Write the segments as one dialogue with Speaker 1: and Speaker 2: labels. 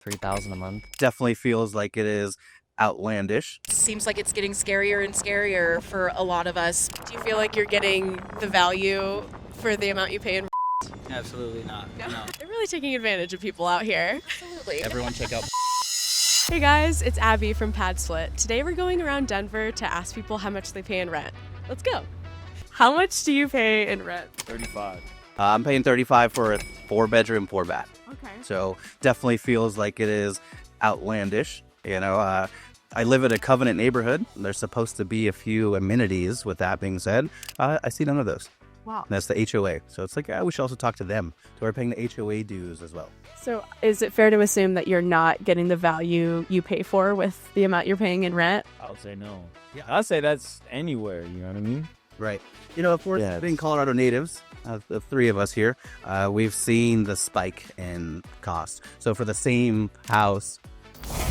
Speaker 1: 3,000 a month.
Speaker 2: Definitely feels like it is outlandish.
Speaker 3: Seems like it's getting scarier and scarier for a lot of us.
Speaker 4: Do you feel like you're getting the value for the amount you pay in?
Speaker 5: Absolutely not. No.
Speaker 4: They're really taking advantage of people out here.
Speaker 3: Absolutely.
Speaker 1: Everyone check out.
Speaker 4: Hey guys, it's Abby from PadSplit. Today we're going around Denver to ask people how much they pay in rent. Let's go. How much do you pay in rent?
Speaker 5: 35.
Speaker 2: I'm paying 35 for a 4-bedroom, 4-bath.
Speaker 4: Okay.
Speaker 2: So definitely feels like it is outlandish. I live in a covenant neighborhood. There's supposed to be a few amenities. With that being said, I see none of those.
Speaker 4: Wow.
Speaker 2: And that's the HOA. So it's like, we should also talk to them. So we're paying the HOA dues as well.
Speaker 4: So is it fair to assume that you're not getting the value you pay for with the amount you're paying in rent?
Speaker 5: I would say no. Yeah, I'd say that's anywhere, you know what I mean?
Speaker 2: Right. Of course, being Colorado natives, the three of us here, we've seen the spike in cost. So for the same house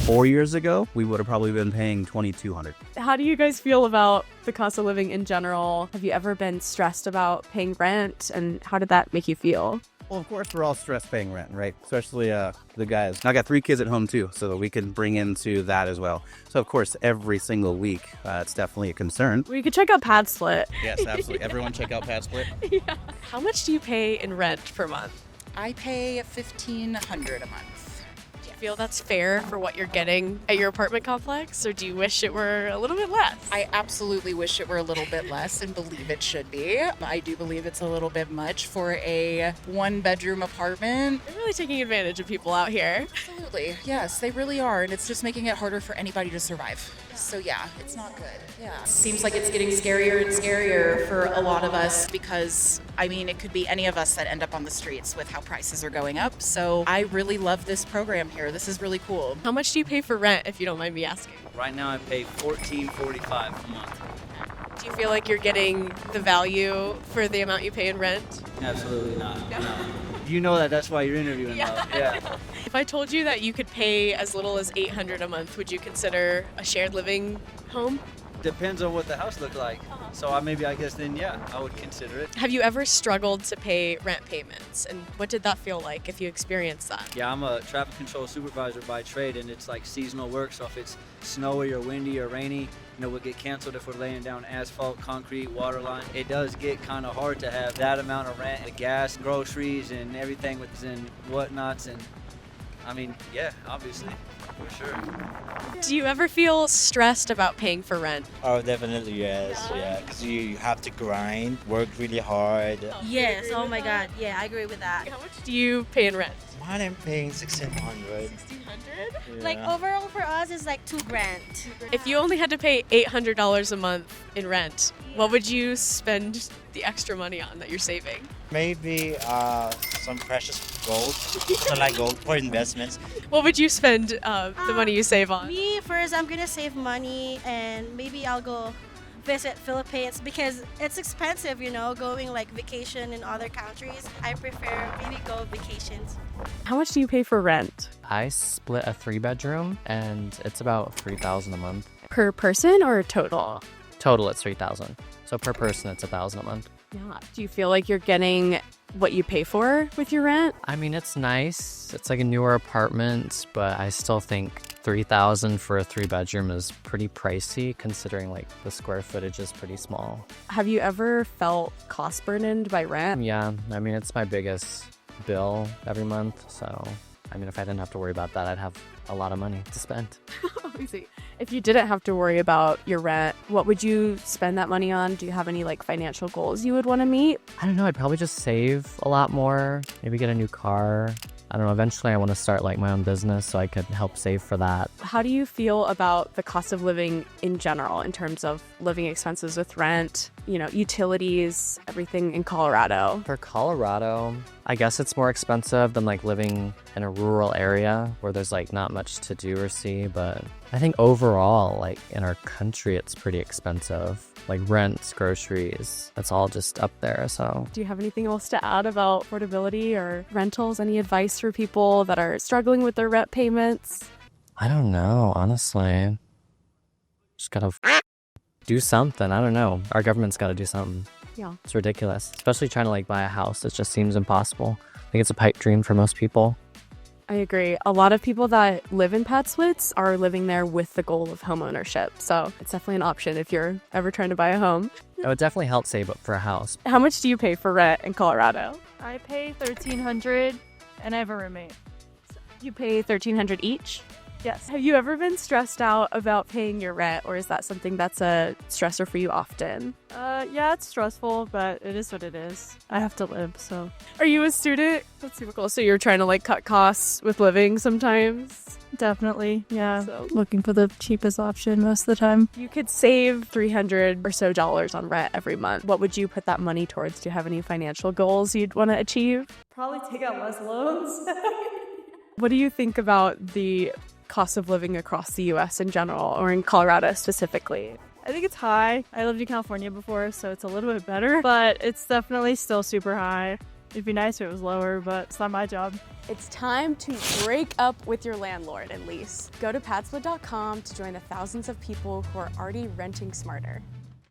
Speaker 2: 4 years ago, we would have probably been paying $2,200.
Speaker 4: How do you guys feel about the cost of living in general? Have you ever been stressed about paying rent, and how did that make you feel?
Speaker 2: Well, of course, we're all stressed paying rent, right? Especially the guys. I got 3 kids at home, too, so that we can bring into that as well. So, of course, every single week, it's definitely a concern.
Speaker 4: Well, you could check out PadSplit.
Speaker 2: Yes, absolutely. Everyone check out PadSplit.
Speaker 4: Yeah. How much do you pay in rent per month?
Speaker 3: I pay $1,500 a month.
Speaker 4: Do you feel that's fair for what you're getting at your apartment complex, or do you wish it were a little bit less?
Speaker 3: I absolutely wish it were a little bit less and believe it should be. I do believe it's a little bit much for a 1-bedroom apartment.
Speaker 4: They're really taking advantage of people out here.
Speaker 3: Absolutely. Yes, they really are. And it's just making it harder for anybody to survive. So yeah, it's not good. Yeah. Seems like it's getting scarier and scarier for a lot of us because, it could be any of us that end up on the streets with how prices are going up. So I really love this program here. This is really cool.
Speaker 4: How much do you pay for rent, if you don't mind me asking?
Speaker 5: Right now I pay $14.45 a month.
Speaker 4: Do you feel like you're getting the value for the amount you pay in rent?
Speaker 5: Absolutely not. No. You know that's why you're interviewing though. Yeah.
Speaker 4: If I told you that you could pay as little as $800 a month, would you consider a shared living home?
Speaker 5: Depends on what the house looked like. So I guess then yeah, I would consider it.
Speaker 4: Have you ever struggled to pay rent payments, and what did that feel like if you experienced that?
Speaker 5: Yeah, I'm a traffic control supervisor by trade, and it's like seasonal work. So if it's snowy or windy or rainy, we'll get canceled if we're laying down asphalt, concrete, water line. It does get kind of hard to have that amount of rent, the gas, groceries, and everything and whatnots. And yeah, obviously, for sure.
Speaker 4: Do you ever feel stressed about paying for rent?
Speaker 6: Oh, definitely yes. Yeah, because you have to grind, work really hard.
Speaker 7: Yes, oh my God. Yeah, I agree with that.
Speaker 4: How much do you pay in rent?
Speaker 6: Mine I'm paying 1,600.
Speaker 4: $1,600?
Speaker 7: Like overall for us is like $2,000.
Speaker 4: If you only had to pay $800 a month in rent, what would you spend the extra money on that you're saving?
Speaker 6: Maybe some precious gold, so like gold for investments.
Speaker 4: What would you spend the money you save on?
Speaker 7: Me first, I'm gonna save money and maybe I'll go visit Philippines because it's expensive, going like vacation in other countries. I prefer maybe go vacations.
Speaker 4: How much do you pay for rent?
Speaker 1: I split a 3-bedroom, and it's about 3,000 a month.
Speaker 4: Per person or total?
Speaker 1: Total, it's 3,000. So per person, it's 1,000 a month.
Speaker 4: Yeah. Do you feel like you're getting what you pay for with your rent?
Speaker 1: It's nice. It's like a newer apartment, but I still think 3,000 for a 3-bedroom is pretty pricey considering the square footage is pretty small.
Speaker 4: Have you ever felt cost burdened by rent?
Speaker 1: Yeah, it's my biggest bill every month. So, if I didn't have to worry about that, I'd have a lot of money to spend.
Speaker 4: I see. If you didn't have to worry about your rent, what would you spend that money on? Do you have any financial goals you would want to meet?
Speaker 1: I don't know. I'd probably just save a lot more, maybe get a new car. I don't know. Eventually, I want to start my own business so I could help save for that.
Speaker 4: How do you feel about the cost of living in general in terms of living expenses with rent, utilities, everything in Colorado?
Speaker 1: For Colorado, I guess it's more expensive than living in a rural area where there's not much to do or see. But I think overall, in our country, it's pretty expensive. Rents, groceries, it's all just up there. So
Speaker 4: do you have anything else to add about affordability or rentals? Any advice for people that are struggling with their rent payments?
Speaker 1: I don't know, honestly. Just gotta do something. I don't know. Our government's gotta do something.
Speaker 4: Yeah.
Speaker 1: It's ridiculous. Especially trying to buy a house. It just seems impossible. I think it's a pipe dream for most people.
Speaker 4: I agree. A lot of people that live in PadSplits are living there with the goal of home ownership. So it's definitely an option if you're ever trying to buy a home.
Speaker 1: It would definitely help save up for a house.
Speaker 4: How much do you pay for rent in Colorado?
Speaker 8: I pay $1,300 and I have a roommate.
Speaker 4: You pay $1,300 each?
Speaker 8: Yes.
Speaker 4: Have you ever been stressed out about paying your rent, or is that something that's a stressor for you often?
Speaker 8: Yeah, it's stressful, but it is what it is. I have to live, so.
Speaker 4: Are you a student? That's super cool. So you're trying to like cut costs with living sometimes?
Speaker 8: Definitely, yeah.
Speaker 4: So
Speaker 8: Looking for the cheapest option most of the time.
Speaker 4: you could save $300 or so on rent every month. What would you put that money towards? Do you have any financial goals you'd want to achieve?
Speaker 8: Probably take out less loans.
Speaker 4: What do you think about the cost of living across the U.S. in general, or in Colorado specifically?
Speaker 8: I think it's high. I lived in California before, so it's a little bit better, but it's definitely still super high. It'd be nice if it was lower, but it's not my job.
Speaker 4: It's time to break up with your landlord and lease. Go to PadSplit.com to join the thousands of people who are already renting smarter.